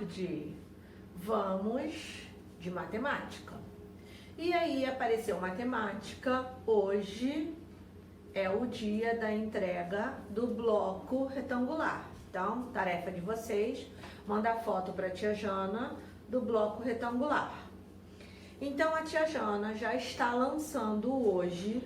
tarde. Vamos de matemática. E aí apareceu matemática. Hoje é o dia da entrega do bloco retangular. Então, tarefa de vocês, mandar foto para a tia Jana do bloco retangular. Então, a tia Jana já está lançando hoje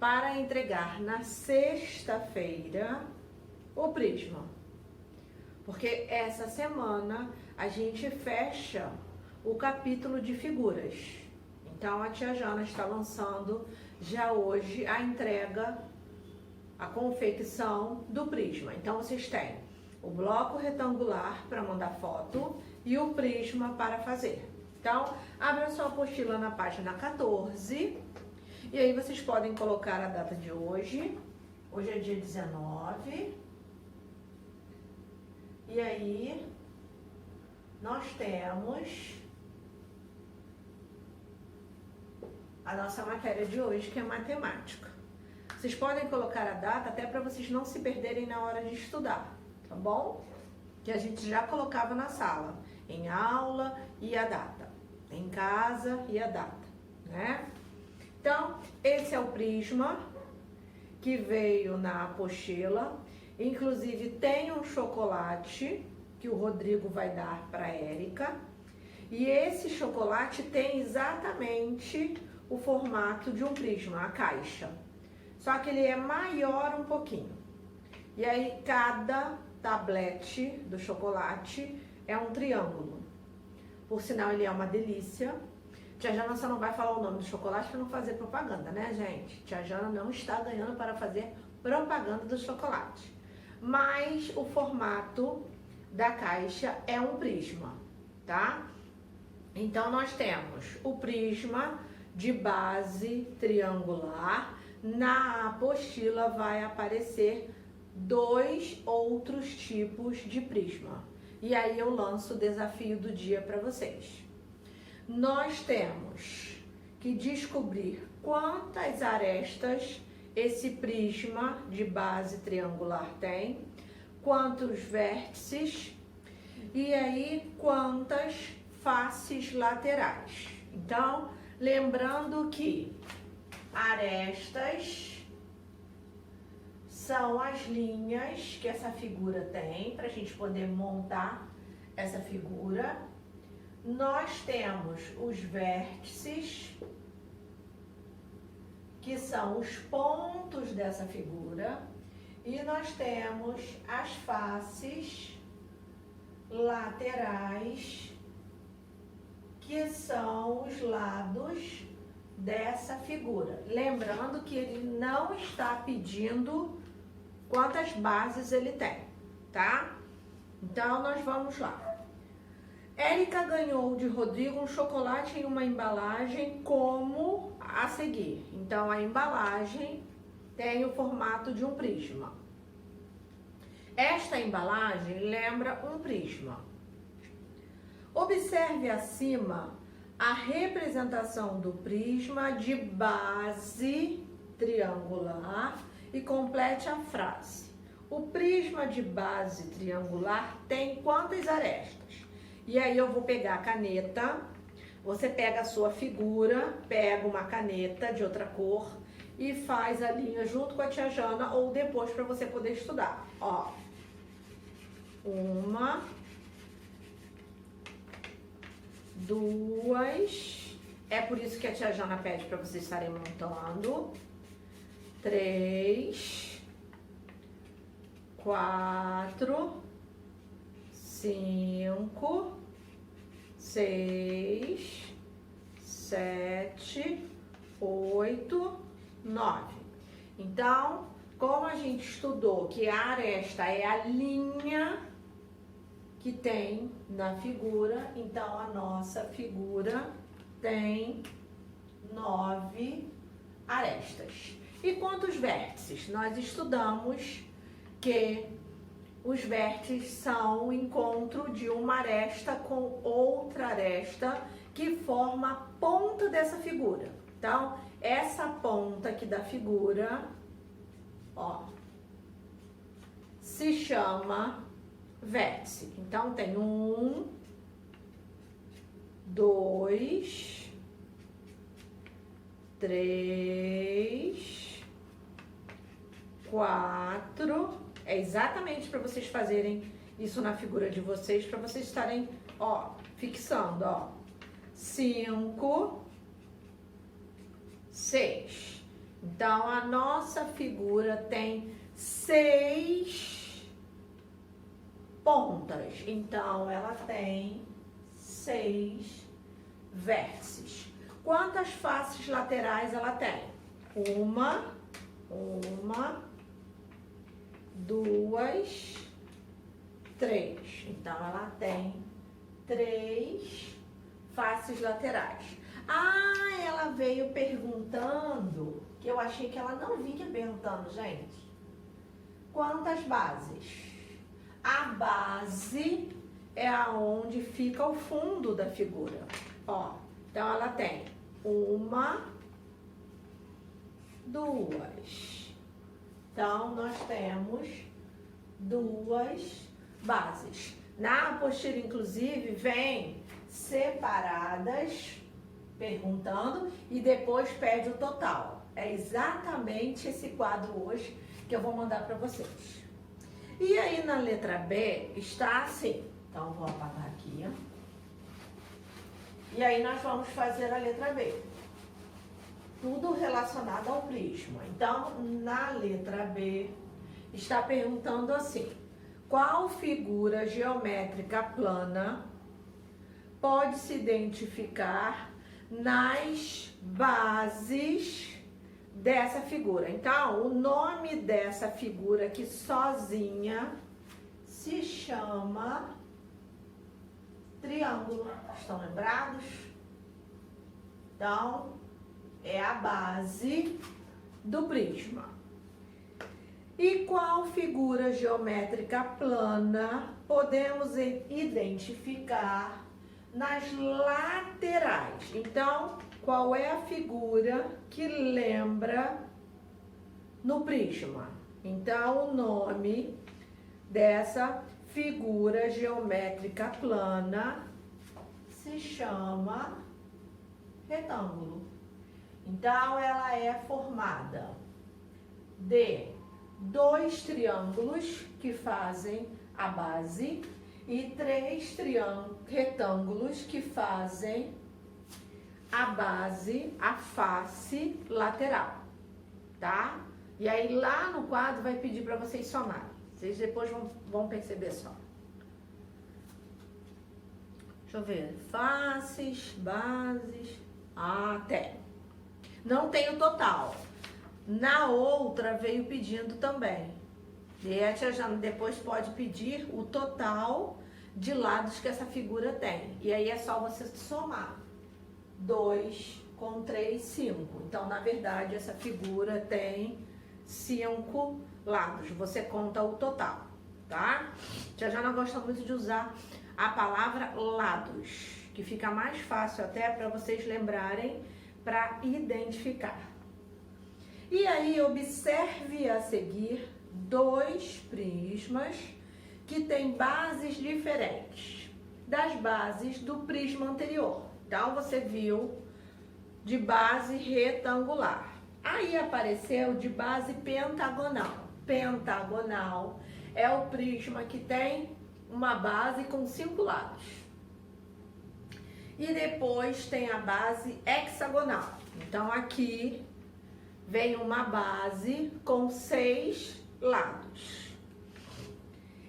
para entregar na sexta-feira o prisma. Porque essa semana a gente fecha o capítulo de figuras. Então, a tia Jana está lançando já hoje a entrega, a confecção do prisma. Então, vocês têm o bloco retangular para mandar foto e o prisma para fazer. Então, abra sua apostila na página 14 e aí vocês podem colocar a data de hoje. Hoje é dia 19. E aí, nós temos a nossa matéria de hoje, que é matemática. Vocês podem colocar a data até para vocês não se perderem na hora de estudar, tá bom? Que a gente já colocava na sala, em aula e a data, em casa e a data, né? Então, esse é o prisma que veio na apostila. Inclusive, tem um chocolate que o Rodrigo vai dar para a Érica. E esse chocolate tem exatamente o formato de um prisma, a caixa. Só que ele é maior um pouquinho. E aí, cada tablete do chocolate é um triângulo. Por sinal, ele é uma delícia. Tia Jana só não vai falar o nome do chocolate para não fazer propaganda, né, gente? Tia Jana não está ganhando para fazer propaganda do chocolate. Mas o formato da caixa é um prisma, tá? Então, nós temos o prisma de base triangular. Na apostila vai aparecer 2 outros tipos de prisma. E aí eu lanço o desafio do dia para vocês. Nós temos que descobrir quantas arestas esse prisma de base triangular tem, quantos vértices e aí quantas faces laterais. Então, lembrando que arestas são as linhas que essa figura tem, para a gente poder montar essa figura. Nós temos os vértices, que são os pontos dessa figura, e nós temos as faces laterais, que são os lados dessa figura. Lembrando que ele não está pedindo quantas bases ele tem, tá? Então, nós vamos lá. Érica ganhou de Rodrigo um chocolate em uma embalagem como a seguir. Então, a embalagem tem o formato de um prisma. Esta embalagem lembra um prisma. Observe acima a representação do prisma de base triangular e complete a frase. O prisma de base triangular tem quantas arestas? E aí eu vou pegar a caneta, você pega a sua figura, pega uma caneta de outra cor e faz a linha junto com a tia Jana ou depois para você poder estudar. Ó, 1, 2, é por isso que a tia Jana pede para vocês estarem montando. 3, 4, 5, 6, 7, 8, 9. Então, como a gente estudou que a aresta é a linha que tem na figura, então a nossa figura tem 9 arestas. E quantos vértices? Nós estudamos que os vértices são o encontro de uma aresta com outra aresta que forma a ponta dessa figura. Então, essa ponta aqui da figura, ó, se chama vértice. Então, tem 1, 2, 3, 4. É exatamente para vocês fazerem isso na figura de vocês, para vocês estarem, ó, fixando, ó. 5, 6. Então, a nossa figura tem 6 pontas. Então, ela tem 6 vértices. Quantas faces laterais ela tem? Uma, 2, 3. Então, ela tem 3 faces laterais. Ah, ela veio perguntando, que eu achei que ela não vinha perguntando, gente. Quantas bases? A base é aonde fica o fundo da figura. Ó, então ela tem 1, 2. Então, nós temos 2 bases. Na apostila, inclusive, vem separadas, perguntando, e depois pede o total. É exatamente esse quadro hoje que eu vou mandar para vocês. E aí, na letra B, está assim. Então, vou apagar aqui, ó. E aí, nós vamos fazer a letra B. Tudo relacionado ao prisma. Então, na letra B, está perguntando assim: qual figura geométrica plana pode se identificar nas bases dessa figura? Então, o nome dessa figura aqui sozinha se chama triângulo. Estão lembrados? Então, é a base do prisma. E qual figura geométrica plana podemos identificar nas laterais? Então, qual é a figura que lembra no prisma? Então, o nome dessa figura geométrica plana se chama retângulo. Então, ela é formada de 2 triângulos que fazem a base e 3 retângulos que fazem a base, a face lateral, tá? E aí lá no quadro vai pedir para vocês somarem. Vocês depois vão perceber só. Deixa eu ver. Faces, bases, até. Não tem o total. Na outra veio pedindo também. E a tia Jana depois pode pedir o total de lados que essa figura tem. E aí é só você somar. 2 com 3, 5. Então, na verdade, essa figura tem 5 lados. Você conta o total, tá? Tia Jana gosta muito de usar a palavra lados, que fica mais fácil até para vocês lembrarem, para identificar. E aí, observe a seguir 2 prismas que têm bases diferentes das bases do prisma anterior. Então, você viu de base retangular. Aí apareceu de base pentagonal. Pentagonal é o prisma que tem uma base com 5 lados. E depois tem a base hexagonal. Então, aqui vem uma base com 6 lados.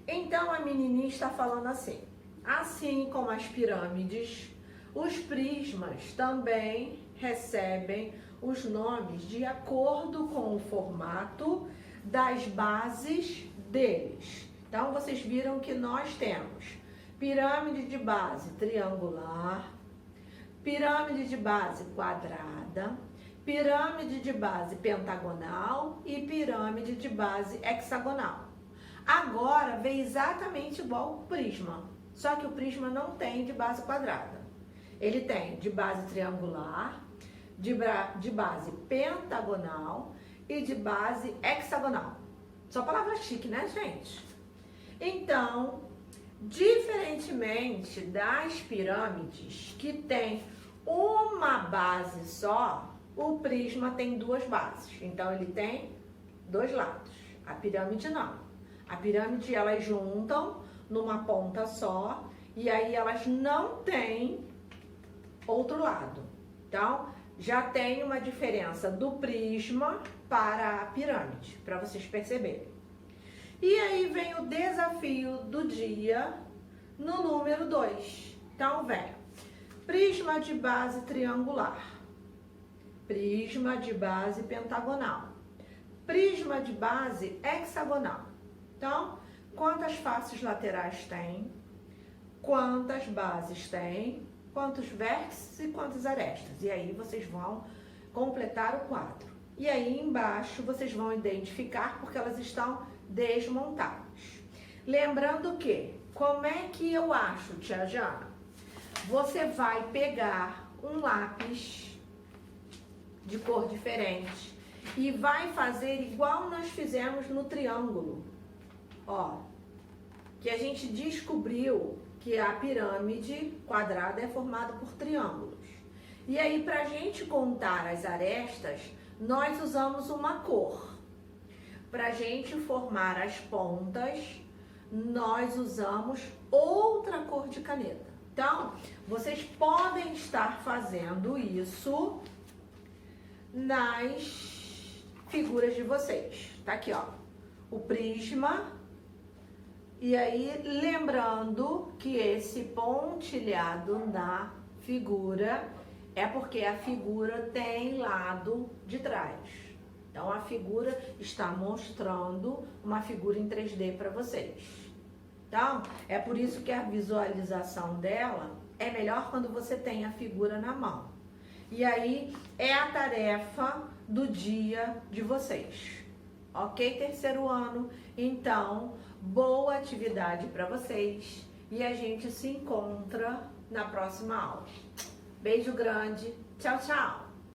Então, a menininha está falando assim: assim como as pirâmides, os prismas também recebem os nomes de acordo com o formato das bases deles. Então, vocês viram que nós temos pirâmide de base triangular, pirâmide de base quadrada, pirâmide de base pentagonal e pirâmide de base hexagonal. Agora, vem exatamente igual o prisma, só que o prisma não tem de base quadrada. Ele tem de base triangular, de base pentagonal e de base hexagonal. Só palavra chique, né, gente? Então, Diferentemente das pirâmides, que tem uma base só, o prisma tem duas bases. Então, ele tem dois lados. A pirâmide não. A pirâmide, elas juntam numa ponta só e aí elas não têm outro lado. Então, já tem uma diferença do prisma para a pirâmide, para vocês perceberem. E aí vem o desafio do dia no número 2. Então, vem prisma de base triangular, prisma de base pentagonal, prisma de base hexagonal. Então, quantas faces laterais tem, quantas bases tem, quantos vértices e quantas arestas. E aí vocês vão completar o quadro. E aí embaixo vocês vão identificar porque elas estão desmontadas. Lembrando que, como é que eu acho, tia Jana? Você vai pegar um lápis de cor diferente e vai fazer igual nós fizemos no triângulo. Ó, que a gente descobriu que a pirâmide quadrada é formada por triângulos. E aí, pra gente contar as arestas, nós usamos uma cor. Pra gente formar as pontas, nós usamos outra cor de caneta. Então, vocês podem estar fazendo isso nas figuras de vocês. Tá aqui, ó, o prisma. E aí, lembrando que esse pontilhado na figura é porque a figura tem lado de trás. Então, a figura está mostrando uma figura em 3D para vocês. Então, é por isso que a visualização dela é melhor quando você tem a figura na mão. E aí, é a tarefa do dia de vocês. Ok, terceiro ano? Então, boa atividade para vocês e a gente se encontra na próxima aula. Beijo grande, tchau, tchau!